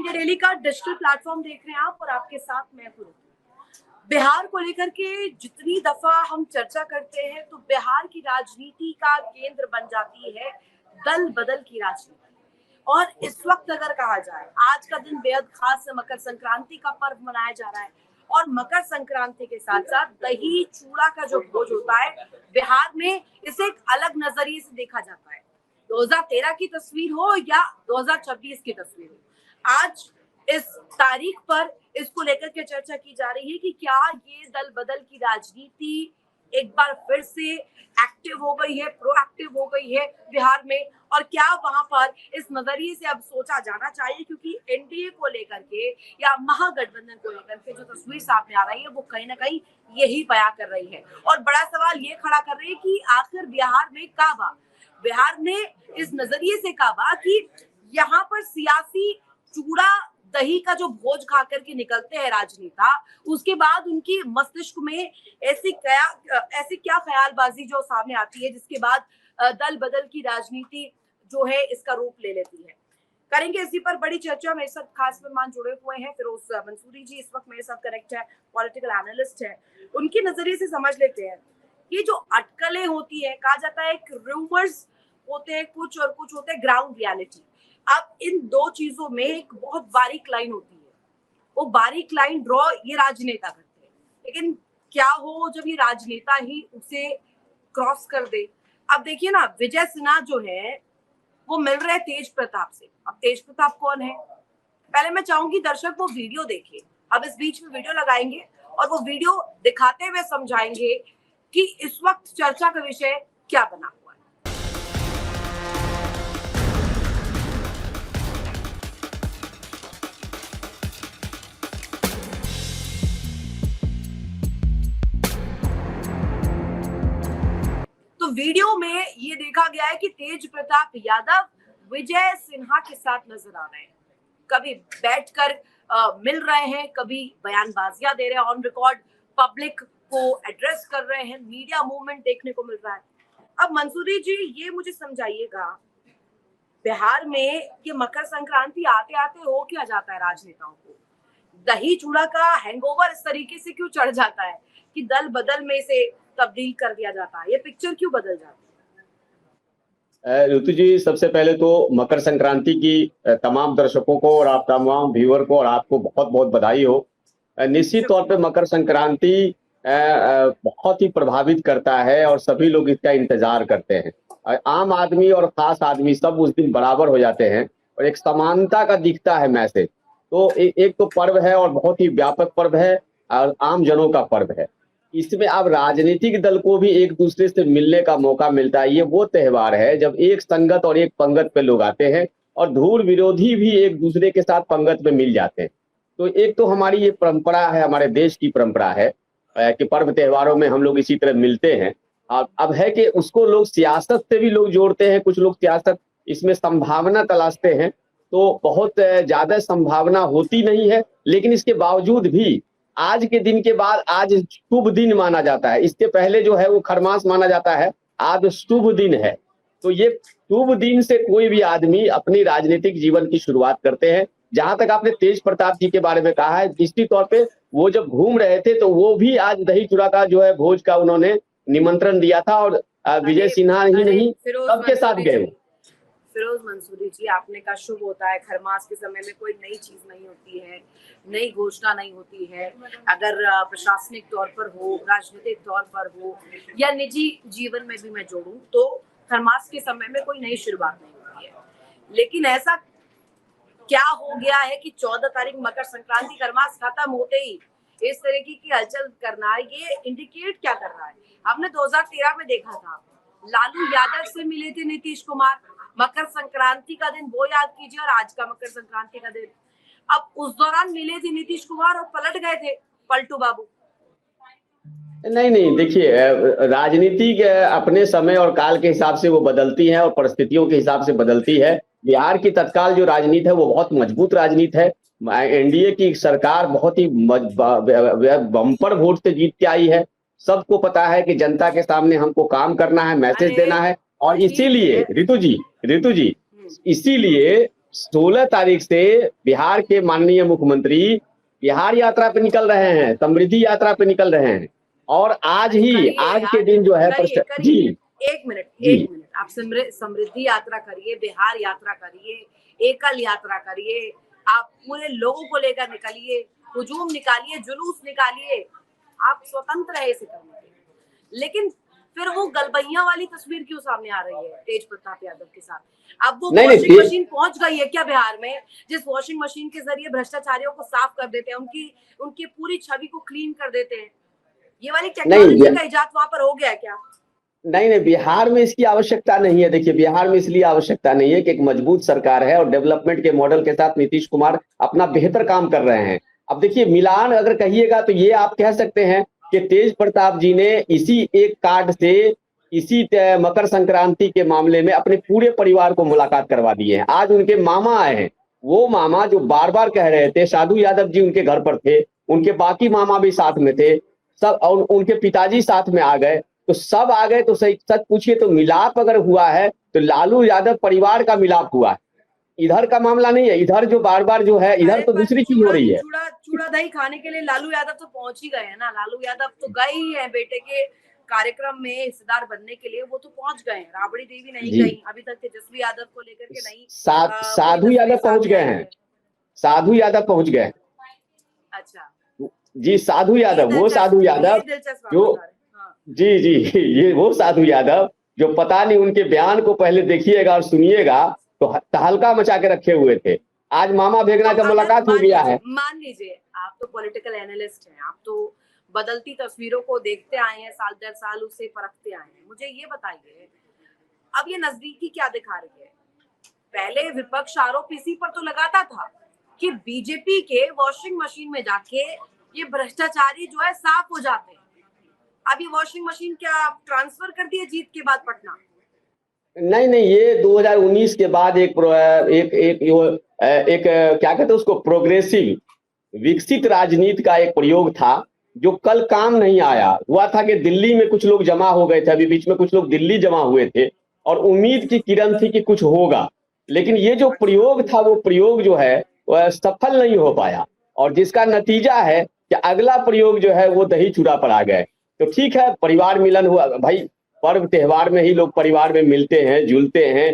India daily का digital platform देख रहे हैं आप और आपके साथ मैं हूं। बिहार को लेकर के जितनी दफा हम चर्चा करते हैं तो बिहार की राजनीति का केंद्र बन जाती है दल बदल की राजनीति। और इस वक्त अगर कहा जाए आज का दिन बेहद खास है, मकर संक्रांति का पर्व मनाया जा रहा है और मकर संक्रांति के साथ साथ दही चूड़ा का जो भोज होता है बिहार में इसे एक अलग नजरिए से देखा जाता है। 2013 की तस्वीर हो या 2026 की तस्वीर हो, आज इस तारीख पर इसको लेकर के चर्चा की जा रही है कि क्या ये दल बदल की राजनीति एक बार फिर से एक्टिव हो गई है, प्रोएक्टिव हो गई है बिहार में, और क्या वहां पर इस नजरिए से अब सोचा जाना चाहिए, क्योंकि एनडीए को लेकर के या महागठबंधन को लेकर के जो तस्वीर सामने आ रही है वो कहीं ना कहीं यही बयां कर रही है। और बड़ा सवाल ये खड़ा कर रही है कि आखिर बिहार में काबा, बिहार ने इस नजरिए से काबा कि यहाँ पर सियासी चूड़ा दही का जो भोज खा करके निकलते हैं राजनेता, उसके बाद उनकी मस्तिष्क में ऐसी क्या ख्यालबाजी जो सामने आती है जिसके बाद दल बदल की राजनीति जो है इसका रूप ले लेती है। करेंगे इसी पर बड़ी चर्चा। मेरे साथ खास मेहमान जुड़े हुए हैं, फिरोज मंसूरी जी इस वक्त मेरे साथ कनेक्ट है, पॉलिटिकल एनालिस्ट है। उनके नजरिए से समझ लेते हैं ये जो अटकलें होती है, कहा जाता है कि रूमर्स होते हैं कुछ और कुछ होते हैं ग्राउंड रियलिटी। अब इन दो चीजों में एक बहुत बारीक लाइन होती है, वो बारीक लाइन ड्रॉ ये राजनेता करते हैं, लेकिन क्या हो जब ये राजनेता ही उसे क्रॉस कर दे। अब देखिए ना, विजय सिन्हा जो है वो मिल रहे तेज प्रताप से। अब तेज प्रताप कौन है, पहले मैं चाहूंगी दर्शक वो वीडियो देखिए। अब इस बीच में वीडियो लगाएंगे और वो वीडियो दिखाते हुए समझाएंगे कि इस वक्त चर्चा का विषय क्या बना हुआ है। तो वीडियो में ये देखा गया है कि तेज प्रताप यादव विजय सिन्हा के साथ नजर आ रहे हैं, कभी बैठकर मिल रहे हैं, कभी बयानबाजियां दे रहे हैं, ऑन रिकॉर्ड पब्लिक को एड्रेस कर रहे हैं, मीडिया मूवमेंट देखने को मिल रहा है। अब मंसूरी जी ये मुझे समझाइएगा, बिहार में ये मकर संक्रांति आते आते हो क्या जाता है राजनेताओं को, दही चूड़ा का हैंगओवर इस तरीके से क्यों चढ़ जाता है कि दल बदल में से तब्दील कर दिया जाता है, ये पिक्चर क्यों बदल जाती है? ऋतु जी, सबसे पहले तो मकर संक्रांति की तमाम दर्शकों को और आप तमाम व्यूअर को और आपको बहुत बहुत बधाई हो। निश्चित तौर पे मकर संक्रांति बहुत ही प्रभावित करता है और सभी लोग इसका इंतजार करते हैं। आम आदमी और खास आदमी सब उस दिन बराबर हो जाते हैं और एक समानता का दिखता है मैसेज। तो एक तो पर्व है और बहुत ही व्यापक पर्व है और आम जनों का पर्व है। इसमें अब राजनीतिक दल को भी एक दूसरे से मिलने का मौका मिलता है। ये वो त्योहार है जब एक संगत और एक पंगत पे लोग आते हैं और धूल विरोधी भी एक दूसरे के साथ पंगत में मिल जाते हैं। तो एक तो हमारी ये परंपरा है, हमारे देश की परंपरा है कि पर्व त्योहारों में हम लोग इसी तरह मिलते हैं। अब है कि उसको लोग सियासत से भी लोग जोड़ते हैं, कुछ लोग सियासत इसमें संभावना तलाशते हैं। तो बहुत ज्यादा संभावना होती नहीं है, लेकिन इसके बावजूद भी आज के दिन के बाद आज शुभ दिन माना जाता है। इसके पहले जो है वो खरमास माना जाता है, आज शुभ दिन है। तो ये शुभ दिन से कोई भी आदमी अपनी राजनीतिक जीवन की शुरुआत करते हैं। जहां तक आपने तेज प्रताप जी के बारे में कहा है, निश्चित तौर पे वो जब घूम रहे थे तो वो भी आज दही चूड़ा का जो है भोज का उन्होंने निमंत्रण दिया था और विजय सिन्हा ही नहीं सबके साथ गए। फिरोज मंसूरी जी, आपने कहा शुभ होता है, खरमास के समय में कोई नई चीज नहीं होती है, नई घोषणा नहीं होती है। अगर प्रशासनिक तौर पर हो, राजनीतिक तौर पर हो या निजी जीवन में भी मैं जोड़ूं तो खरमास के समय में कोई नई शुरुआत नहीं होती है। लेकिन ऐसा क्या हो गया है कि 14 तारीख मकर संक्रांति खरमास खत्म होते ही इस तरीके की हलचल करना, ये इंडिकेट क्या कर रहा है? हमने 2013 में देखा था, लालू यादव से मिले थे नीतीश कुमार, मकर संक्रांति का दिन वो याद कीजिए और आज का मकर संक्रांति का दिन। अब उस दौरान मिले थे नीतीश कुमार और पलट गए थे पलटू बाबू। नहीं, देखिए राजनीति अपने समय और काल के हिसाब से वो बदलती है और परिस्थितियों के हिसाब से बदलती है। बिहार की तत्काल जो राजनीति है वो बहुत मजबूत राजनीति है। एनडीए की सरकार बहुत ही बम्पर वोट से जीत के आई है। सबको पता है कि जनता के सामने हमको काम करना है, मैसेज देना है। और इसीलिए ऋतु जी इसीलिए 16 तारीख से बिहार के माननीय मुख्यमंत्री बिहार यात्रा पे निकल रहे हैं, समृद्धि यात्रा पे निकल रहे हैं। और आज के दिन जो है जी एक मिनट आप समृद्धि यात्रा करिए, बिहार यात्रा करिए, एकल यात्रा करिए, आप पूरे लोगों को लेकर निकलिए, हुजूम निकालिए, जुलूस निकालिए, आप स्वतंत्र है इसे करने के। लेकिन फिर वो गलबैया वाली तस्वीर क्यों सामने आ रही है तेज प्रताप यादव के साथ? अब वो वॉशिंग मशीन पहुंच गई है क्या बिहार में, जिस वॉशिंग मशीन के जरिए भ्रष्टाचारियों को साफ कर देते हैं, उनकी पूरी छवि को क्लीन कर देते हैं? ये वाली टेक्नोलॉजी का इजाद वहां पर हो गया क्या? नहीं, बिहार में इसकी आवश्यकता नहीं है। देखिए, बिहार में इसलिए आवश्यकता नहीं है कि एक मजबूत सरकार है और डेवलपमेंट के मॉडल के साथ नीतीश कुमार अपना बेहतर काम कर रहे हैं। अब देखिए, मिलान अगर कहिएगा तो ये आप कह सकते हैं कि तेज प्रताप जी ने इसी एक कार्ड से, इसी मकर संक्रांति के मामले में अपने पूरे परिवार को मुलाकात करवा दी है। आज उनके मामा आए हैं, वो मामा जो बार बार कह रहे थे, साधु यादव जी उनके घर पर थे, उनके बाकी मामा भी साथ में थे सब, और उनके पिताजी साथ में आ गए, तो सब आ गए। तो सही सच पूछिए तो मिलाप अगर हुआ है तो लालू यादव परिवार का मिलाप हुआ है, इधर का मामला नहीं है। इधर जो बार बार जो है, इधर तो दूसरी चीज हो रही है। चूड़ा दही खाने के लिए लालू यादव तो पहुंच ही गए हैं ना, लालू यादव तो गए ही हैं बेटे के कार्यक्रम में हिस्सेदार बनने के लिए, वो तो पहुंच गए हैं। राबड़ी देवी नहीं गई अभी तक, तेजस्वी यादव को लेकर के नहीं। साधु यादव पहुंच गए हैं, साधु यादव पहुंच गए। अच्छा जी, साधु यादव, वो साधु यादव जो जी ये वो साधु यादव जो पता नहीं, उनके बयान को पहले देखिएगा और सुनिएगा तो तहलका मचा के रखे हुए थे। आज मामा भेगना का मुलाकात हो गया है। मान लीजिए आप तो पॉलिटिकल एनालिस्ट हैं, आप तो बदलती तस्वीरों को देखते आए हैं, साल दर साल उसे परखते आए हैं। मुझे ये बताइए, अब ये नजदीकी क्या दिखा रही है? पहले विपक्ष आरोप इसी पर तो लगाता था कि बीजेपी के वॉशिंग मशीन में जाके ये भ्रष्टाचारी जो है साफ हो जाते हैं। अब ये वॉशिंग मशीन क्या ट्रांसफर कर दिए जीत के बाद पटना? नहीं, ये 2019 के बाद एक क्या कहते हैं उसको, प्रोग्रेसिव विकसित राजनीति का एक प्रयोग था जो कल काम नहीं आया। हुआ था कि दिल्ली में कुछ लोग जमा हो गए थे, अभी बीच में कुछ लोग दिल्ली जमा हुए थे और उम्मीद की किरण थी कि कुछ होगा, लेकिन ये जो प्रयोग था वो प्रयोग जो है वह सफल नहीं हो पाया, और जिसका नतीजा है कि अगला प्रयोग जो है वो दही चूड़ा पर आ गए। तो ठीक है, परिवार मिलन हुआ भाई, पर्व त्योहार में ही लोग परिवार में मिलते हैं, जुलते हैं,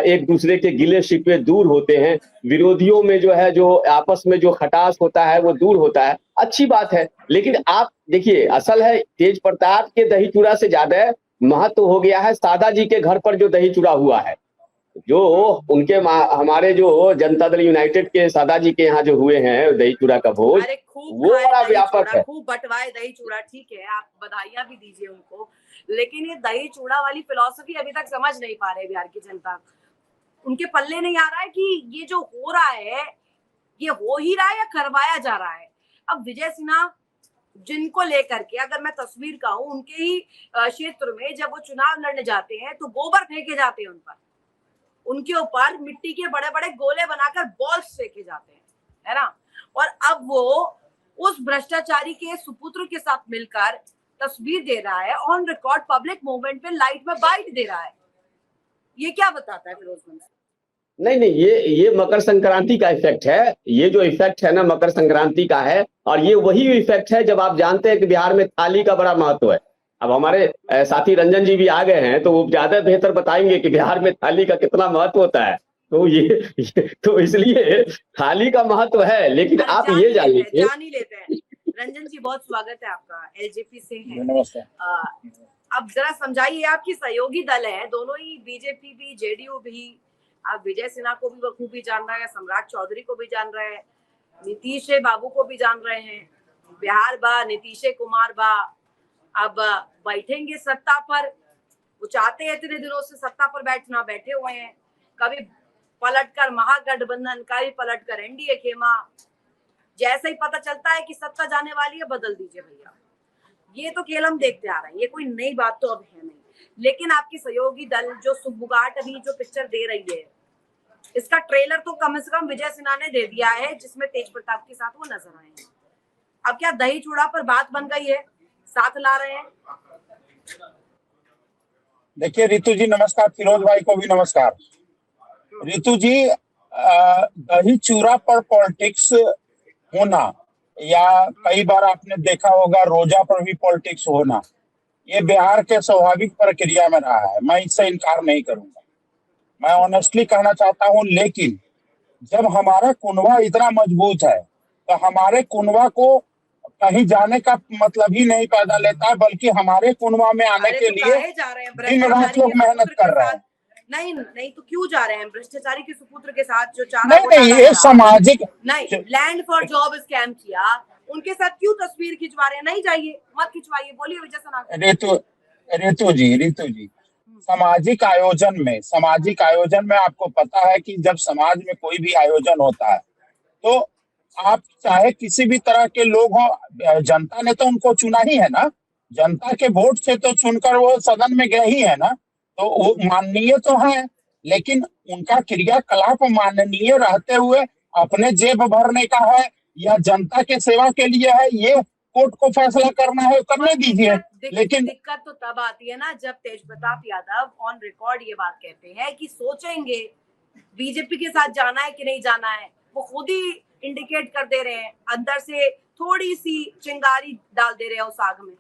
एक दूसरे के गिले शिकवे दूर होते हैं, विरोधियों में जो है, जो आपस में जो खटास होता है वो दूर होता है, अच्छी बात है। लेकिन आप देखिए, असल है तेज प्रताप के दही चूड़ा से ज्यादा महत्व हो गया है सादा जी के घर पर जो दही चूड़ा हुआ है, जो उनके हमारे जो जनता दल यूनाइटेड के सादा जी के यहाँ जो हुए हैं दही चूड़ा का भोज, वो बड़ा व्यापक है। खूब बंटवाए दही चूड़ा, ठीक है, आप बधाइयां भी दीजिए उनको, लेकिन ये दही चूड़ा वाली फिलॉसफी अभी तक समझ नहीं पा रहे बिहार की जनता। उनके पल्ले नहीं आ रहा है कि ये जो हो रहा है ये हो ही रहा है या करवाया जा रहा है। अब विजय सिन्हा जिनको लेकर के, अगर मैं तस्वीर का हूं, उनके ही क्षेत्र में जब वो चुनाव लड़ने जाते हैं तो गोबर फेंके जाते हैं उन पर, उनके ऊपर मिट्टी के बड़े बड़े गोले बनाकर बॉल्स फेंके जाते हैं, है ना। और अब वो उस भ्रष्टाचारी के सुपुत्र के साथ मिलकर तस्वीर दे रहा है, ऑन रिकॉर्ड पब्लिक मूवमेंट पे लाइट में बाइट दे रहा है। ये क्या बताता है फिरोज मंसूर? नहीं, ये मकर संक्रांति का इफेक्ट है। ये जो इफेक्ट है ना मकर संक्रांति का है, और ये वही इफेक्ट है जब आप जानते हैं कि बिहार में थाली का बड़ा महत्व है। अब हमारे साथी रंजन जी भी आ गए हैं तो वो ज्यादा बेहतर बताएंगे कि बिहार में थाली का कितना महत्व होता है। तो ये तो इसलिए थाली का महत्व है, लेकिन आप ये जान लीजिए। जान ही लेते हैं। रंजन जी बहुत स्वागत है आपका, एलजेपी से हैं। नमस्कार। अब जरा समझाइए, आपकी सहयोगी दल है दोनों ही, बीजेपी भी जेडीयू भी। आप विजय सिन्हा को भी बखूबी जान रहे हैं, सम्राट चौधरी को भी जान रहे हैं, नीतीश बाबू को भी जान रहे हैं, बिहार बा नीतीश कुमार बा। अब बैठेंगे सत्ता पर, वो चाहते हैं इतने दिनों से सत्ता पर बैठना, बैठे हुए हैं। कभी पलटकर महागठबंधन, कभी पलटकर एनडीए खेमा। जैसे ही पता चलता है कि सत्ता जाने वाली है, बदल दीजिए भैया। ये तो खेल हम देखते आ रहे हैं, ये कोई नई बात तो अब है नहीं। लेकिन आपकी सहयोगी दल जो सुबुगाट अभी जो पिक्चर दे रही है, इसका ट्रेलर तो कम से कम विजय सिन्हा ने दे दिया है, जिसमें तेज प्रताप के साथ वो नजर आए हैं। अब क्या दही चूड़ा पर बात बन गई है, साथ ला रहे हैं? देखिए रितु जी नमस्कार, फिरोज भाई को भी नमस्कार। रितु जी, दही चूरा पर पॉलिटिक्स होना, या कई बार आपने देखा होगा रोजा पर भी पॉलिटिक्स होना, ये बिहार के स्वाभाविक प्रक्रिया में रहा है। मैं इससे इनकार नहीं करूंगा, मैं ऑनेस्टली कहना चाहता हूं। लेकिन जब हमारा कुनबा इतना मजबूत है तो हमारे कुनबा को कहीं जाने का मतलब ही नहीं पैदा लेता है, बल्कि हमारे कुनबा में आने अरे के तो लिए काहे जा रहे हैं दिन रात लोग मेहनत कर रहे हैं। नहीं नहीं, तो क्यों जा रहे हैं भ्रष्टाचारी के सुपुत्र के साथ जो चारा नहीं नहीं, घोटाला ये करा? सामाजिक नहीं, लैंड फॉर जॉब स्कैम किया, उनके साथ क्यों तस्वीर खिंचवा रहे हैं? नहीं जाइए, मत खिंचवाइए। बोलिए विजय सनातन। रितु जी, सामाजिक आयोजन में आपको पता है कि जब समाज में कोई भी आयोजन होता है तो आप चाहे किसी भी तरह के लोग हो, जनता ने तो उनको चुना ही है ना, जनता के वोट से तो चुनकर वो सदन में गए ही है ना, तो वो माननीय तो है, लेकिन उनका क्रियाकलाप माननीय रहते हुए अपने जेब भरने का है या जनता के सेवा के लिए है, ये कोर्ट को फैसला करना है, करने दीजिए। लेकिन दिक्कत तो तब आती है ना जब तेज प्रताप यादव ऑन रिकॉर्ड ये बात कहते हैं कि सोचेंगे बीजेपी के साथ जाना है कि नहीं जाना है। वो खुद ही इंडिकेट कर दे रहे हैं, अंदर से थोड़ी सी चिंगारी डाल दे रहे हैं उस आग में।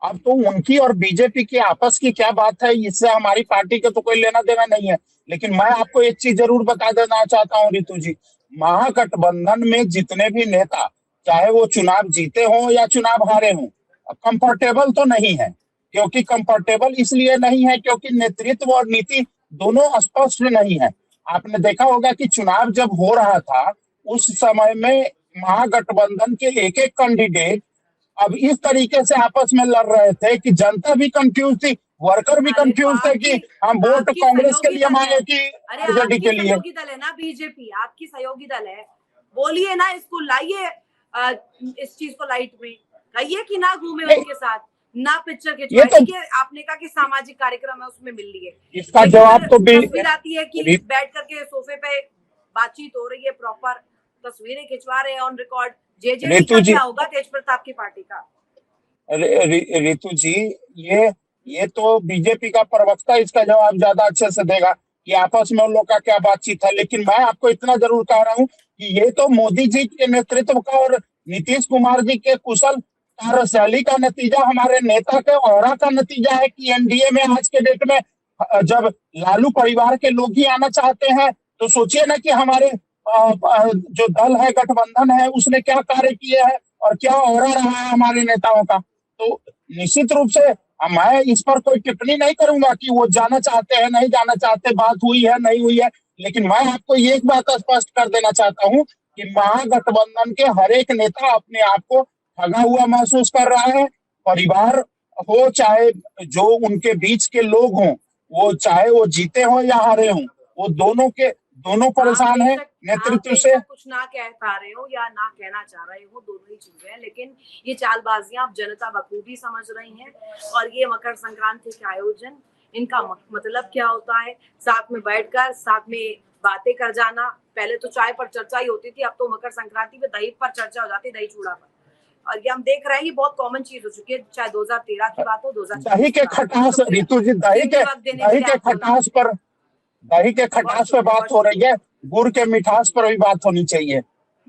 अब तो उनकी और बीजेपी की आपस की क्या बात है, इससे हमारी पार्टी का तो कोई लेना देना नहीं है। लेकिन मैं आपको एक चीज जरूर बता देना चाहता हूँ रितु जी, महागठबंधन में जितने भी नेता, चाहे वो चुनाव जीते हों या चुनाव हारे हों, कंफर्टेबल तो नहीं है। क्योंकि कंफर्टेबल इसलिए नहीं है क्योंकि नेतृत्व और नीति दोनों स्पष्ट नहीं है। आपने देखा होगा कि चुनाव जब हो रहा था उस समय में महागठबंधन के एक एक कैंडिडेट अब इस तरीके से आपस में लड़ रहे थे कि जनता भी कंफ्यूज थी, वर्कर भी कंफ्यूज थे कि हम वोट कांग्रेस के लिए मांगे कि आरजेडी के लिए। सहयोगी दल है ना बीजेपी, आपकी सहयोगी दल है, बोलिए ना, इसको लाइए इस चीज को लाइट में, कहिए कि ना घूमे उनके साथ, ना पिक्चर के तो आपने कहा कि सामाजिक कार्यक्रम है उसमें मिल लिए, इसका जवाब तो तस्वीर आती है कि बैठ करके सोफे पे बातचीत हो रही है, प्रॉपर तस्वीरें खिंचवा रहे हैं ऑन रिकॉर्ड। जेजेपी का क्या होगा तेज प्रताप की पार्टी का? रितु जी, ये तो बीजेपी का प्रवक्ता इसका जवाब ज्यादा अच्छे से देगा कि आपस में उन लोग का क्या बातचीत है। लेकिन मैं आपको इतना जरूर कह रहा हूं कि ये तो मोदी जी के नेतृत्व का और नीतीश कुमार जी के कुशल कार्यशैली का नतीजा, हमारे नेता के ऑरा का नतीजा है कि एनडीए में आज के डेट में जब लालू परिवार के लोग ही आना चाहते हैं तो सोचिए ना कि हमारे जो दल है, गठबंधन है, उसने क्या कार्य किए हैं और क्या ऑरा रहा है हमारे नेताओं का। तो निश्चित रूप से मैं इस पर कोई टिप्पणी नहीं करूंगा कि वो जाना चाहते हैं नहीं जाना चाहते, बात हुई है नहीं हुई है। लेकिन मैं आपको एक बात स्पष्ट कर देना चाहता हूं कि महागठबंधन के हर एक नेता अपने आप को ठगा हुआ महसूस कर रहा है। परिवार हो चाहे जो उनके बीच के लोग हों, वो चाहे वो जीते हों या हारे हों, वो दोनों परेशान है नेतृत्व से। कुछ ना कह पा रहे हो या ना कहना चाह रहे हो, दोनों ही चीजें हैं, लेकिन ये चालबाजियां आप जनता बखूबी समझ रही हैं। और ये मकर संक्रांति के आयोजन, इनका मतलब क्या होता है? साथ में बैठकर साथ में बातें कर जाना। पहले तो चाय पर चर्चा ही होती थी, अब तो मकर संक्रांति में दही पर चर्चा हो जाती है, दही चूड़ा पर। और ये हम देख रहे हैं, ये बहुत कॉमन चीज हो चुकी है, चाहे 2013 की बात हो, 2014 दही के खटास, रितु जी, दही के खटास पर बात हो रही है, गुड़ के मिठास पर भी बात होनी चाहिए।